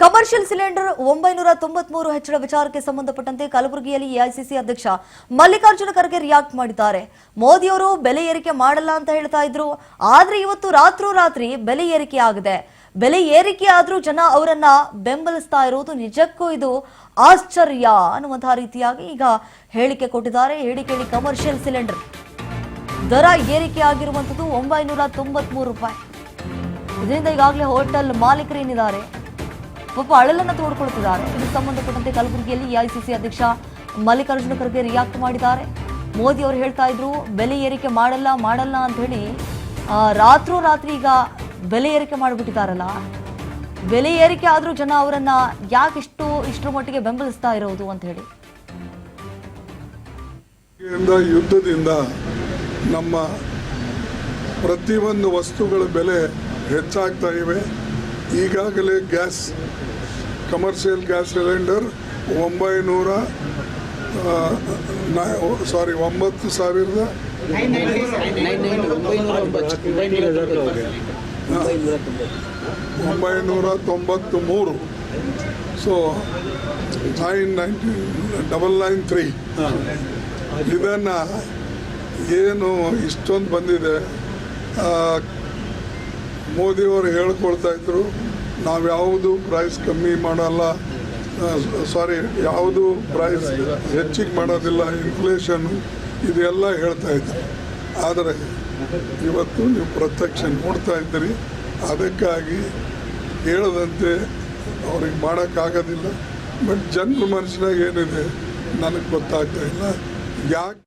Commercial cylinder 993 ಹೆಚ್ಚಳ ವಿಚಾರಕ್ಕೆ ಸಂಬಂಧಪಟ್ಟಂತೆ ಕಲಬುರಗಿಯಲ್ಲಿ ಎಐಸಿಸಿ ಅಧ್ಯಕ್ಷ ಮಲ್ಲಿಕಾರ್ಜುನ ಖರ್ಗೆ ರಿಯಾಕ್ಟ್ ಮಾಡಿದ್ದಾರೆ. ಮೋದಿಯವರು ಬೆಲೆ ಏರಿಕೆ ಮಾಡಲ್ಲ ಅಂತ ಹೇಳ್ತಾ ಇದ್ರು, ಆದ್ರೆ ಇವತ್ತು ರಾತ್ರಿ ಬೆಲೆ ಏರಿಕೆ ಆಗಿದೆ. ಬೆಲೆ ಏರಿಕೆ ಆದ್ರೂ ಜನ ಅವರನ್ನ ಬೆಂಬಲಿಸ್ತಾ ಇರೋದು ನಿಜಕ್ಕೂ ಇದು ಆಶ್ಚರ್ಯ ಅನ್ನುವಂತಹ ರೀತಿಯಾಗಿ ಈಗ ಹೇಳಿಕೆ ಕೊಟ್ಟಿದ್ದಾರೆ. ಹೇಳಿಕೆಯಲ್ಲಿ ಕಮರ್ಷಿಯಲ್ ಸಿಲಿಂಡರ್ ದರ ಏರಿಕೆ ಆಗಿರುವಂತದ್ದು 993 ರೂಪಾಯಿ. ಇದರಿಂದ ಈಗಾಗಲೇ ಹೋಟೆಲ್ ಮಾಲೀಕರು ಏನಿದ್ದಾರೆ ಪಾಪ ಅಳಲನ್ನು ತೋಡ್ಕೊಳ್ತಿದ್ದಾರೆ. ಇದಕ್ಕೆ ಸಂಬಂಧಪಟ್ಟಂತೆ ಕಲಬುರಗಿಯಲ್ಲಿ ಎಐಸಿಸಿ ಅಧ್ಯಕ್ಷ ಮಲ್ಲಿಕಾರ್ಜುನ ಖರ್ಗೆ ರಿಯಾಕ್ಟ್ ಮಾಡಿದ್ದಾರೆ. ಮೋದಿ ಅವರು ಹೇಳ್ತಾ ಇದ್ರು ಬೆಲೆ ಏರಿಕೆ ಮಾಡಲ್ಲ ಅಂತ ಹೇಳಿ ರಾತ್ರಿ ಈಗ ಬೆಲೆ ಏರಿಕೆ ಮಾಡಿಬಿಟ್ಟಿದ್ದಾರಲ್ಲ. ಬೆಲೆ ಏರಿಕೆ ಆದ್ರೂ ಜನ ಅವರನ್ನ ಯಾಕೆ ಇಷ್ಟರ ಮಟ್ಟಿಗೆ ಬೆಂಬಲಿಸ್ತಾ ಇರೋದು ಅಂತ ಹೇಳಿ. ಯುದ್ಧದಿಂದ ನಮ್ಮ ಪ್ರತಿಯೊಂದು ವಸ್ತುಗಳ ಬೆಲೆ ಹೆಚ್ಚಾಗ್ತಾ ಇವೆ. ಈಗಾಗಲೇ ಕಮರ್ಷಿಯಲ್ ಗ್ಯಾಸ್ ಸಿಲಿಂಡರ್ 9,000 993. ಸೊ 993 ಇದನ್ನು ಏನು ಇಷ್ಟೊಂದು ಬಂದಿದೆ. ಮೋದಿಯವರು ಹೇಳ್ಕೊಳ್ತಾ ಇದ್ರು ನಾವು ಯಾವುದು ಪ್ರೈಸ್ ಕಮ್ಮಿ ಮಾಡಲ್ಲ, ಯಾವುದು ಪ್ರೈಸ್ ಹೆಚ್ಚಿಗೆ ಮಾಡೋದಿಲ್ಲ, ಇನ್ಫ್ಲೇಷನ್ನು ಇದೆಲ್ಲ ಹೇಳ್ತಾ ಇದ್ರು. ಆದರೆ ಇವತ್ತು ನೀವು ಪ್ರತ್ಯಕ್ಷ ನೋಡ್ತಾ ಇದ್ದೀರಿ. ಅದಕ್ಕಾಗಿ ಹೇಳದಂತೆ ಅವ್ರಿಗೆ ಮಾಡೋಕ್ಕಾಗೋದಿಲ್ಲ. ಬಟ್ ಜನರ ಮನಸ್ಸಿನಾಗ ಏನಿದೆ ನನಗೆ ಗೊತ್ತಾಗ್ತಾ ಇಲ್ಲ ಯಾಕೆ.